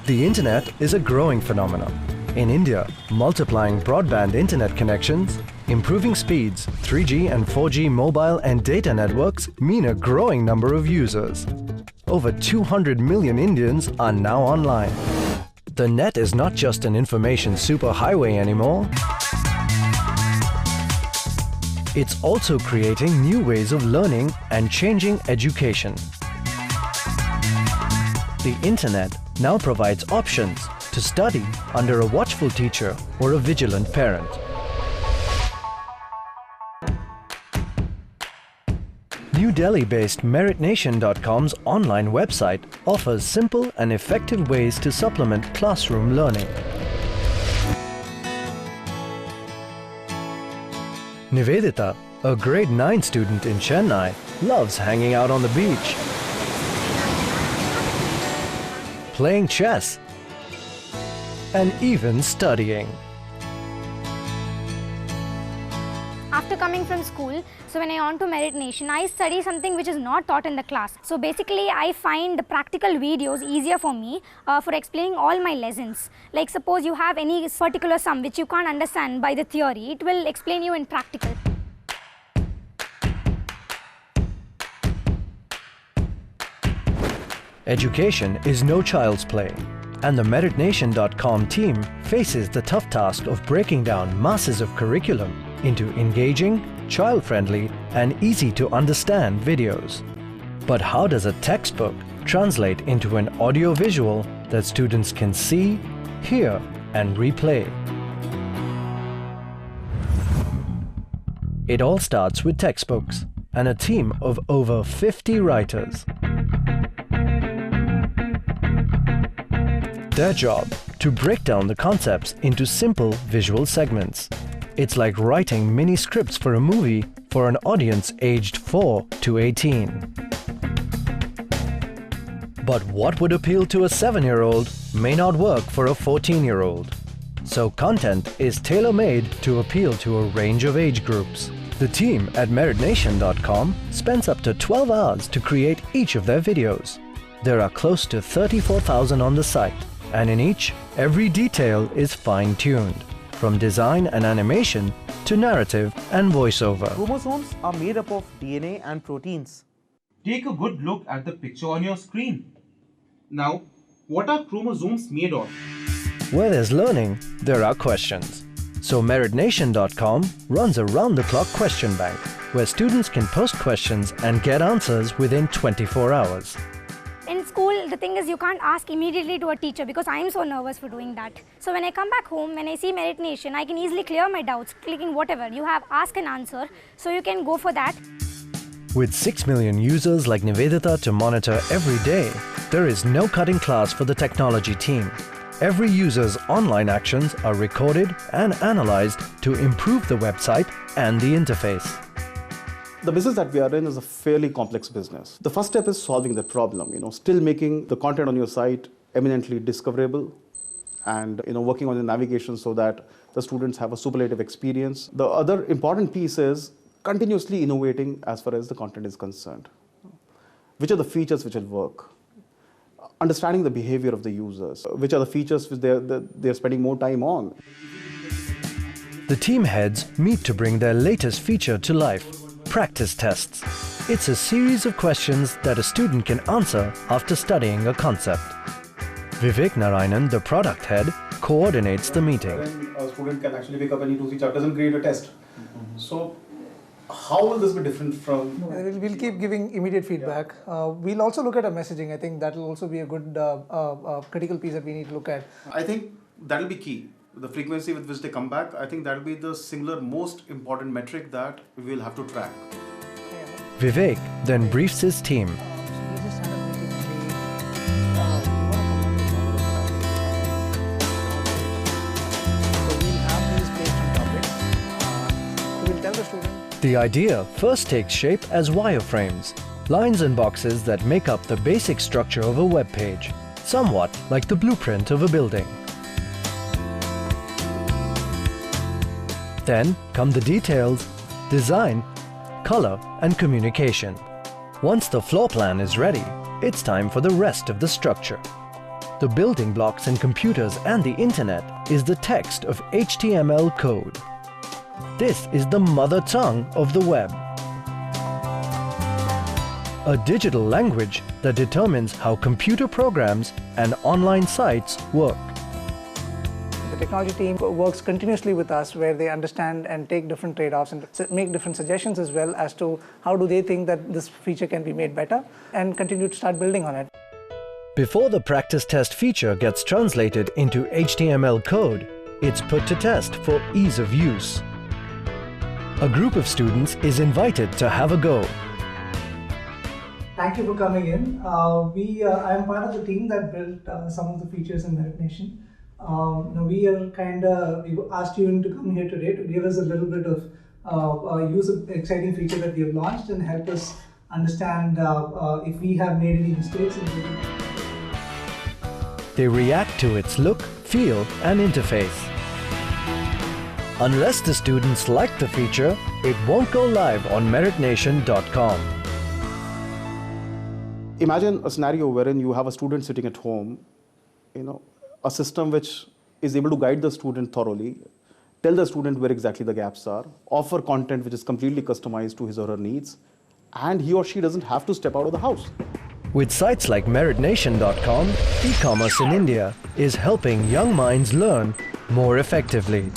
The internet is a growing phenomenon. In India, multiplying broadband internet connections, improving speeds, 3G and 4G mobile and data networks mean a growing number of users. Over 200 million Indians are now online. The net is not just an information superhighway anymore. It's also creating new ways of learning and changing education. The internet now provides options to study under a watchful teacher or a vigilant parent. New Delhi-based Meritnation.com's online website offers simple and effective ways to supplement classroom learning. Nivedita, a grade 9 student in Chennai, loves hanging out on the beach, playing chess, and even studying. After coming from school, so when I on to Meritnation, I study something which is not taught in the class. So basically, I find the practical videos easier for me for explaining all my lessons. Like suppose you have any particular sum which you can't understand by the theory, it will explain you in practical. Education is no child's play, and the Meritnation.com team faces the tough task of breaking down masses of curriculum into engaging, child-friendly and easy-to-understand videos. But how does a textbook translate into an audio-visual that students can see, hear and replay? It all starts with textbooks and a team of over 50 writers. Their job to break down the concepts into simple visual segments. It's like writing mini scripts for a movie for an audience aged 4 to 18. But what would appeal to a 7-year-old may not work for a 14-year-old. So content is tailor-made to appeal to a range of age groups. The team at Meritnation.com spends up to 12 hours to create each of their videos. There are close to 34,000 on the site, and in each, every detail is fine-tuned, from design and animation to narrative and voiceover. Chromosomes are made up of DNA and proteins. Take a good look at the picture on your screen. Now, what are chromosomes made of? Where there's learning, there are questions. So Meritnation.com runs a round-the-clock question bank, where students can post questions and get answers within 24 hours. In school, the thing is you can't ask immediately to a teacher because I am so nervous for doing that. So when I come back home, when I see Meritnation, I can easily clear my doubts, clicking whatever. You have ask and answer, so you can go for that. With 6 million users like Nivedita to monitor every day, there is no cutting class for the technology team. Every user's online actions are recorded and analyzed to improve the website and the interface. The business that we are in is a fairly complex business. The first step is solving that problem, still making the content on your site eminently discoverable and working on the navigation so that the students have a superlative experience. The other important piece is continuously innovating as far as the content is concerned. Which are the features which will work? Understanding the behavior of the users. Which are the features which they're spending more time on? The team heads meet to bring their latest feature to life. Practice tests. It's a series of questions that a student can answer after studying a concept. Vivek Narayanan, the product head, coordinates the meeting. Then a student can actually pick up any 2-3 chapters and create a test. So how will this be different from... We'll keep giving immediate feedback. We'll also look at our messaging. I think that will also be a good critical piece that we need to look at. I think that will be key. The frequency with which they come back, I think that will be the singular most important metric that we will have to track. Vivek then briefs his team. The idea first takes shape as wireframes, lines and boxes that make up the basic structure of a web page, somewhat like the blueprint of a building. Then come the details, design, color and communication. Once the floor plan is ready, it's time for the rest of the structure. The building blocks in computers and the internet is the text of HTML code. This is the mother tongue of the web. A digital language that determines how computer programs and online sites work. The technology team works continuously with us, where they understand and take different trade-offs and make different suggestions as well as to how do they think that this feature can be made better, and continue to start building on it. Before the practice test feature gets translated into HTML code, it's put to test for ease of use. A group of students is invited to have a go. Thank you for coming in. I am part of the team that built some of the features in Meritnation. We've asked you to come here today to give us a little bit of exciting feature that we have launched and help us understand if we have made any mistakes. They react to its look, feel, and interface. Unless the students like the feature, it won't go live on meritnation.com. Imagine a scenario wherein you have a student sitting at home, a system which is able to guide the student thoroughly, tell the student where exactly the gaps are, offer content which is completely customized to his or her needs, and he or she doesn't have to step out of the house. With sites like meritnation.com, e-commerce in India is helping young minds learn more effectively.